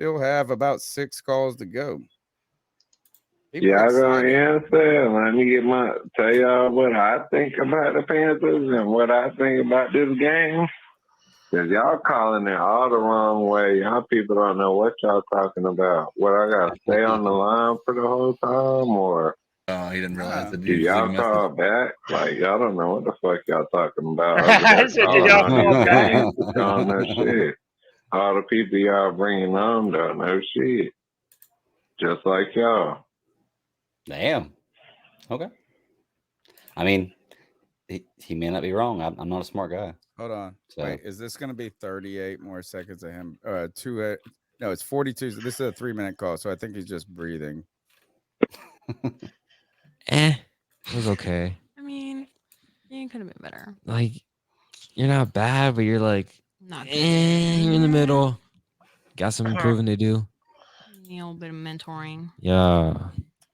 still have about 6 calls to go. Y'all gonna answer? Let me tell y'all what I think about the Panthers and what I think about this game. Cause y'all calling it all the wrong way. Y'all people don't know what y'all talking about. What I gotta stay on the line for the whole time, or he didn't realize that. Do y'all call back? Like y'all don't know what the fuck y'all talking about. Did y'all call back? No shit. All the people y'all bringing on don't know shit. Just like y'all. Damn. Okay. I mean, he may not be wrong. I'm not a smart guy. Hold on. So. Wait, is this going to be 38 more seconds of him? No, it's 42. This is a 3-minute call, so I think he's just breathing. It was okay. I mean, you could have been better. Like, you're not bad, but you're like, not you're in the middle. Got some improving to do. A little bit of mentoring. Yeah.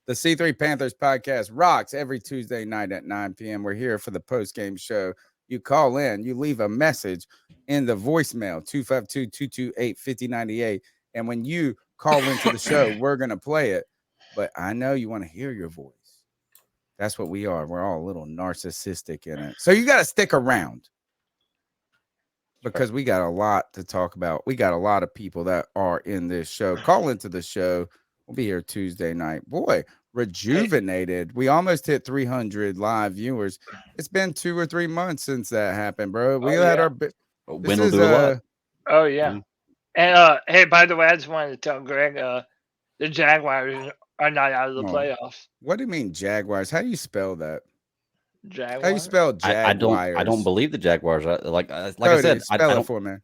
The C3 Panthers Podcast rocks every Tuesday night at 9 p.m. We're here for the post-game show. You call in, you leave a message in the voicemail, 252-228-5098. And when you call into the show, we're going to play it. But I know you want to hear your voice. That's what we are. We're all a little narcissistic in it. So you got to stick around because we got a lot to talk about. We got a lot of people that are in this show. Call into the show. We'll be here Tuesday night. Boy, rejuvenated. We almost hit 300 live viewers. It's been 2 or 3 months since that happened, bro. We had our win will do a lot. Oh yeah. And hey, by the way, I just wanted to tell Greg, the Jaguars are not out of the playoffs. What do you mean Jaguars? How do you spell that? Jaguars. How do you spell Jaguars? I don't believe the Jaguars. Like Cody, I said, spell I don't it for me.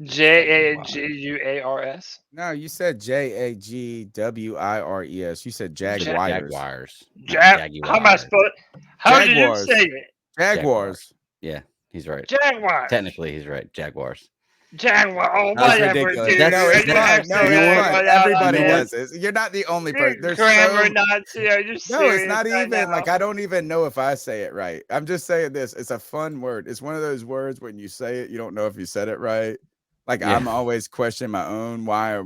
Jaguars. No, you said Jagwires. You said Jaguars. Jaguars. How am I spelling? How do you say it? Jaguars. Yeah, he's right. Jaguars. Technically, he's right. Jaguars. Jaguar. Oh, whatever, dude. No, it's fine. No, everybody does this. You're not the only person. There's grammar Nazi. Are you serious? No, it's not even like I don't even know if I say it right. I'm just saying this. It's a fun word. It's one of those words when you say it, you don't know if you said it right. Like I'm always questioning my own wire.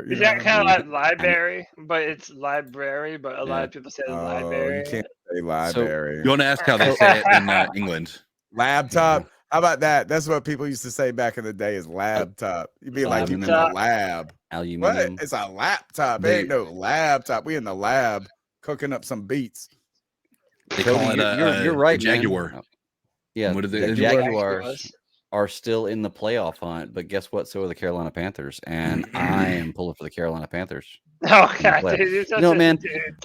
Is that kind of like library? But it's library. But a lot of people say library. You can't say library. So, you want to ask how they say it in England? Laptop. How about that? That's what people used to say back in the day is laptop. You'd be like, you in the lab. Aluminium. What? It's a laptop. It ain't no laptop. We in the lab cooking up some beats. They call it you're right, Jaguar. Man. Yeah, what are the Jaguars are still in the playoff hunt, but guess what? So are the Carolina Panthers, and I am pulling for the Carolina Panthers. Oh God, dude, man,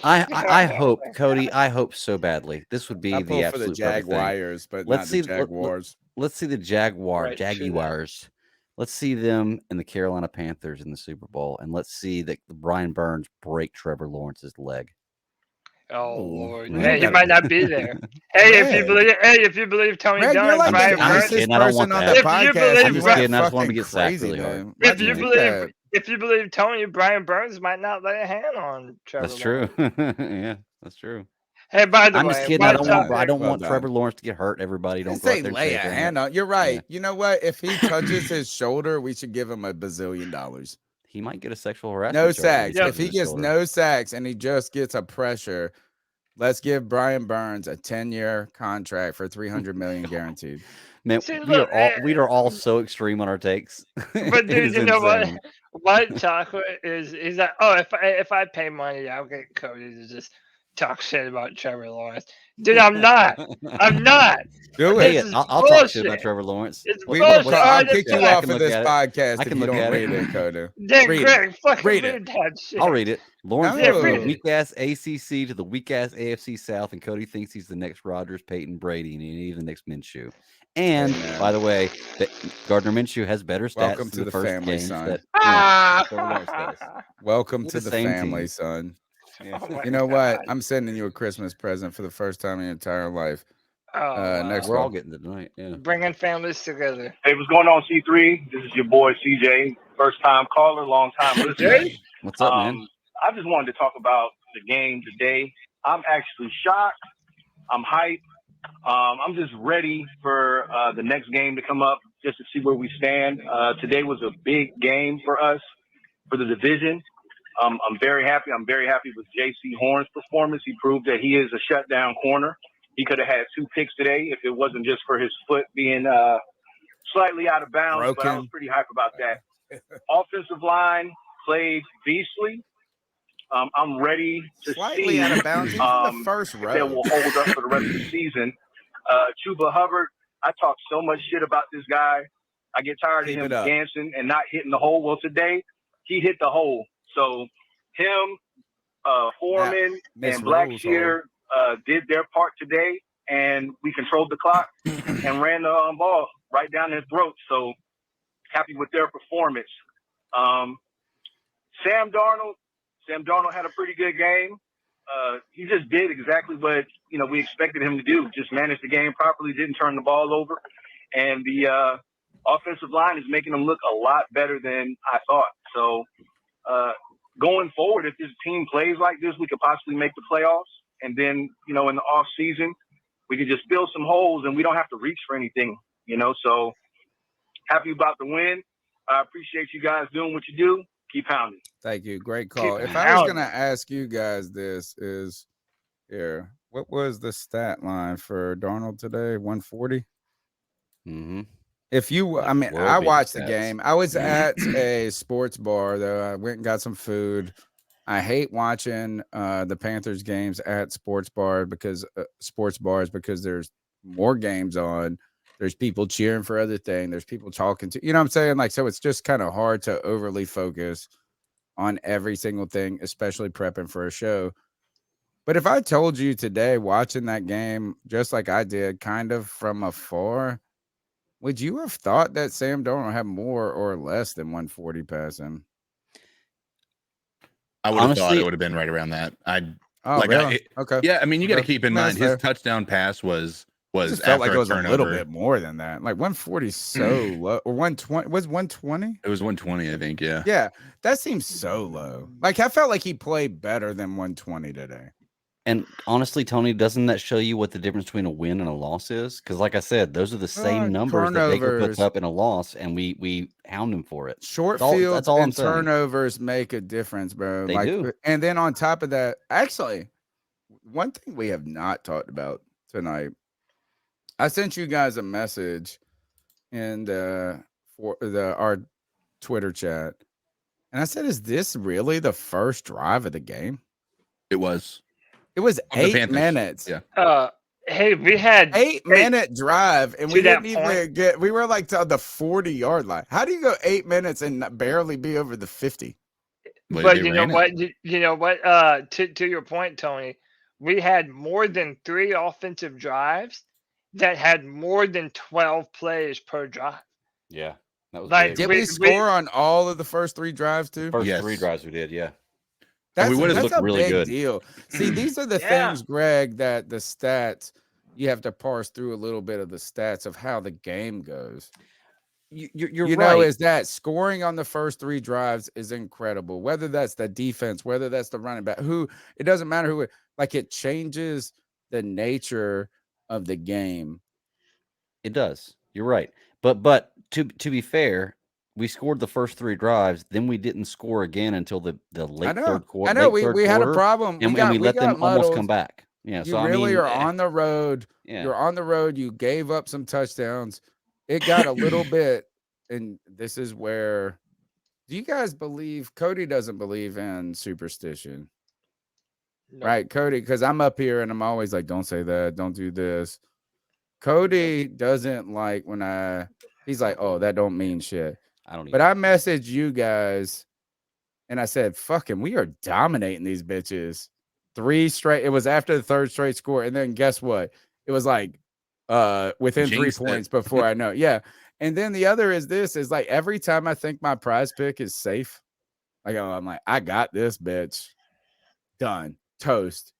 I hope, Cody. I hope so badly. This would be the absolute for the Jaguars, but let's not see the Jaguars. Let's see the Jaguars. Let's see them and the Carolina Panthers in the Super Bowl, and let's see that Brian Burns break Trevor Lawrence's leg. Oh Lord! Hey, he might not be there. Hey, if you believe Tony Greg, Dunn, you're like Brian the nicest person on the podcast. I'm just kidding. I just want to get sacked really hard. If you believe Tony, Brian Burns might not lay a hand on Trevor. That's true. Yeah, that's true. Hey, by the way, I'm just kidding. I don't want Trevor Lawrence to get hurt. Everybody, don't go out there and lay a hand on. You're right. Yeah. You know what? If he touches his shoulder, we should give him $1 bazillion. He might get a sexual harassment. No sacks. If he gets no sacks and he just gets a pressure, let's give Brian Burns a 10-year contract for $300 million guaranteed. Man, we are all so extreme on our takes. But dude, you know what? What chocolate is that? Oh, if I pay money, I'll get Cody to just talk shit about Trevor Lawrence. Dude, I'm not. Do it. I'll talk shit about Trevor Lawrence. I'll kick you off of this podcast if you don't read it, Cody. Read that shit. I'll read it. Lawrence from the weak-ass ACC to the weak-ass AFC South, and Cody thinks he's the next Rodgers, Peyton, Brady, and even the next Minshew. And, by the way, Gardner Minshew has better stats. Welcome to the first family, games son. Welcome to the family, son. Yeah. You know what? I'm sending you a Christmas present for the first time in your entire life. Next we're all getting it tonight. Yeah. Bringing families together. Hey, what's going on, C3? This is your boy CJ, first time caller, long time listener. What's up, man? I just wanted to talk about the game today. I'm actually shocked. I'm hyped. I'm just ready for the next game to come up just to see where we stand. Today was a big game for us. for the division. I'm very happy. I'm very happy with J.C. Horn's performance. He proved that he is a shutdown corner. He could have had 2 picks today if it wasn't just for his foot being slightly out of bounds, but I was pretty hype about that. Offensive line played beastly. I'm ready to see out of bounds. The first row. that will hold up for the rest of the season. Chuba Hubbard, I talk so much shit about this guy. I get tired of him dancing and not hitting the hole. Well, today he hit the hole. So him, Foreman, and Blackshear did their part today, and we controlled the clock and ran the ball right down their throats. So happy with their performance. Sam Darnold had a pretty good game. He just did exactly what we expected him to do. Just managed the game properly, didn't turn the ball over, and the offensive line is making them look a lot better than I thought. So going forward, if this team plays like this, we could possibly make the playoffs. And then in the off season, we could just fill some holes, and we don't have to reach for anything. So happy about the win. I appreciate you guys doing what you do. Keep pounding. Thank you. Great call. If I was going to ask you guys this what was the stat line for Darnold today? 140? Mm-hmm. I watched the game. I was at a sports bar, though. I went and got some food. I hate watching the Panthers games at sports bars because there's more games on. There's people cheering for other things. There's people talking to, you know what I'm saying? Like, so it's just kind of hard to overly focus on every single thing, especially prepping for a show. But if I told you today, watching that game, just like I did, kind of from afar, would you have thought that Sam Darnold had more or less than 140 passing? I would have thought it would have been right around that. Really? Okay. Yeah, I mean, you got to keep in mind his touchdown pass was it felt like it was a little bit more than that. Like 140 so low, or 120 was 120. It was 120, I think. Yeah. Yeah, that seems so low. Like I felt like he played better than 120 today. And honestly, Tony, doesn't that show you what the difference between a win and a loss is? Because, like I said, those are the same numbers that Baker puts up in a loss, and we hound him for it. Short fields and turnovers make a difference, bro. They do. And then on top of that, actually, one thing we have not talked about tonight. I sent you guys a message in our Twitter chat, and I said, "Is this really the first drive of the game?" It was. It was 8 minutes. Yeah. Hey, we had 8-minute drive, and we didn't even get. We were like to the 40-yard line. How do you go 8 minutes and barely be over the 50? But you know what? To your point, Tony, we had more than 3 offensive drives that had more than 12 plays per drive. Yeah, that was like. Did we score on all of the first 3 drives too? First 3 drives we did, yeah. That's, we would have looked really good. Deal. See, these are the things, Greg, that the stats you have to parse through a little bit of the stats of how the game goes. You're right. Know, is that scoring on the first 3 drives is incredible. Whether that's the defense, whether that's the running back, it doesn't matter who. It changes the nature of the game. It does. You're right. But to be fair, we scored the first 3 drives, then we didn't score again until the late third quarter. I know we had a problem, and we let them almost come back. Yeah, you really are on the road. Yeah. You're on the road. You gave up some touchdowns. It got a little bit, and this is where. Do you guys believe? Cody doesn't believe in superstition. No. Right, Cody, because I'm up here and I'm always like, don't say that, don't do this. Cody doesn't like when he's like, oh, that don't mean shit. I messaged you guys and I said, fucking, we are dominating these bitches. 3 straight. It was after the 3rd straight score. And then guess what? It was like within 3 points before I know. Yeah. And then the other is like every time I think my prize pick is safe, I'm like, I got this bitch. Done. Toast.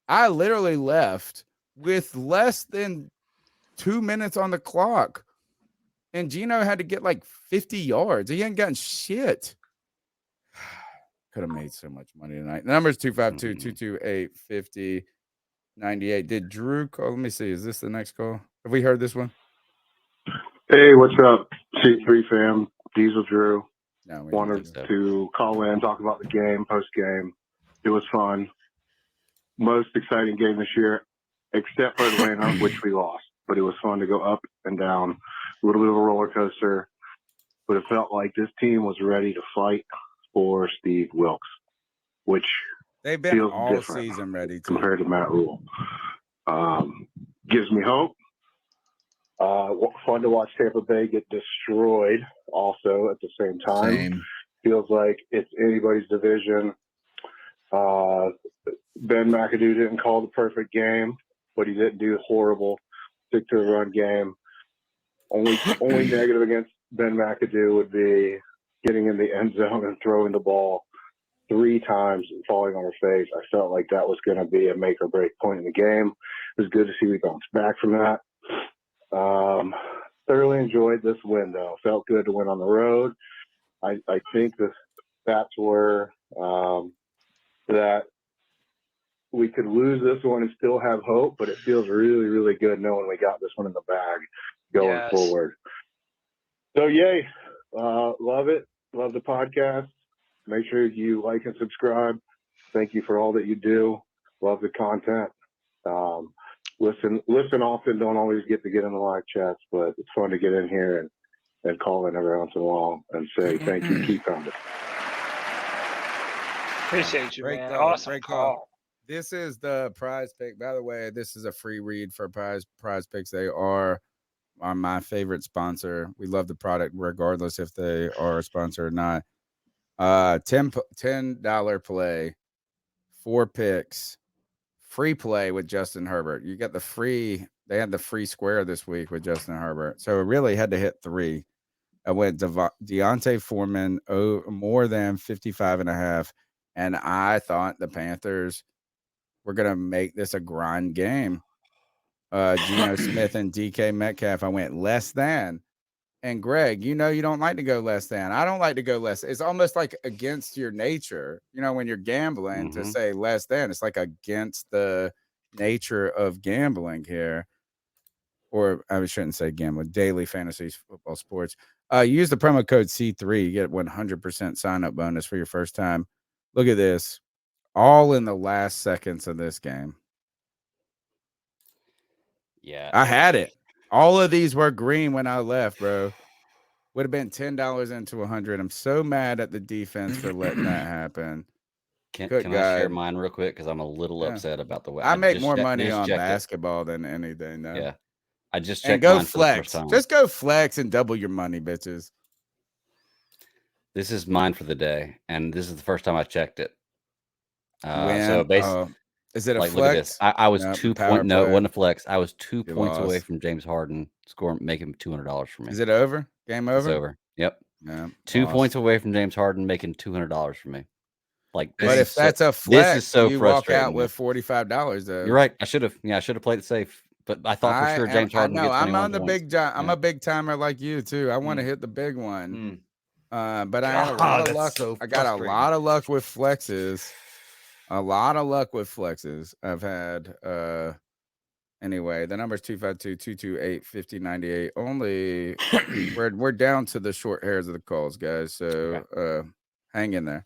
I literally left with less than 2 minutes on the clock, and Gino had to get like 50 yards. He ain't gotten shit. Could have made so much money tonight. The number is 252-228-5098. Did Drew call? Let me see. Is this the next call? Have we heard this one? Hey, what's up, C3 fam? Diesel Drew. No, wanted to call in, talk about the game, post game. It was fun. Most exciting game this year, except for Atlanta, which we lost. But it was fun to go up and down, a little bit of a roller coaster. But it felt like this team was ready to fight for Steve Wilkes, which they've been feels all different season ready compared to Matt Rule. Gives me hope. Fun to watch Tampa Bay get destroyed also at the same time. Feels like it's anybody's division. Ben McAdoo didn't call the perfect game, but he didn't do horrible. Stick to the run game. Only negative against Ben McAdoo would be getting in the end zone and throwing the ball 3 times and falling on her face. I felt like that was going to be a make or break point in the game. It was good to see we bounced back from that. Thoroughly enjoyed this win, though. Felt good to win on the road. I think the stats were that we could lose this one and still have hope, but it feels really, really good knowing we got this one in the bag going forward. So, yay. Love it. Love the podcast. Make sure you like and subscribe. Thank you for all that you do. Love the content. Listen often. Don't always get in the live chats, but it's fun to get in here and call in every once in a while and say thank you. Keep coming. Appreciate you, man. Awesome call. This is the Prize Pick. By the way, this is a free read for Prize Picks. They are my favorite sponsor. We love the product regardless if they are a sponsor or not. $10 play, 4 picks, free play with Justin Herbert. You got they had the free square this week with Justin Herbert. So it really had to hit 3. I went Deontay Foreman more than 55.5. And I thought the Panthers were going to make this a grind game. Geno Smith and DK Metcalf, I went less than. And Greg, you don't like to go less than. I don't like to go less. It's almost like against your nature, when you're gambling to say less than. It's like against the nature of gambling here. Or I shouldn't say gambling, daily fantasy football sports. Use the promo code C3. You get 100% sign-up bonus for your first time. Look at this. All in the last seconds of this game. Yeah. I had it. All of these were green when I left, bro. Would have been $10 into 100. I'm so mad at the defense for letting that happen. Can I share mine real quick? Because I'm a little upset about the way I make more money on basketball than anything. Though. Yeah. I just checked. And go flex. Just go flex and double your money, bitches. This is mine for the day, and this is the first time I checked it. So basically, is it a flex? Look at this. I was 2 points. No, it wasn't a flex. I was 2 points away from James Harden making $200 for me. Is it over? Game over? It's over. Yep. Yeah, 2 points away from James Harden making $200 for me. But if that's a flex, this is so you frustrating. Walk out with $45 though. You're right. I should have played it safe. But I thought for sure James Harden would get 21 I'm on the points. big giant. I'm a big timer like you too. I want to hit the big one. But I had a lot of luck. I got a lot of luck with flexes. I've had anyway, the number's 252-228-5098. Only we're down to the short hairs of the calls, guys. So hang in there.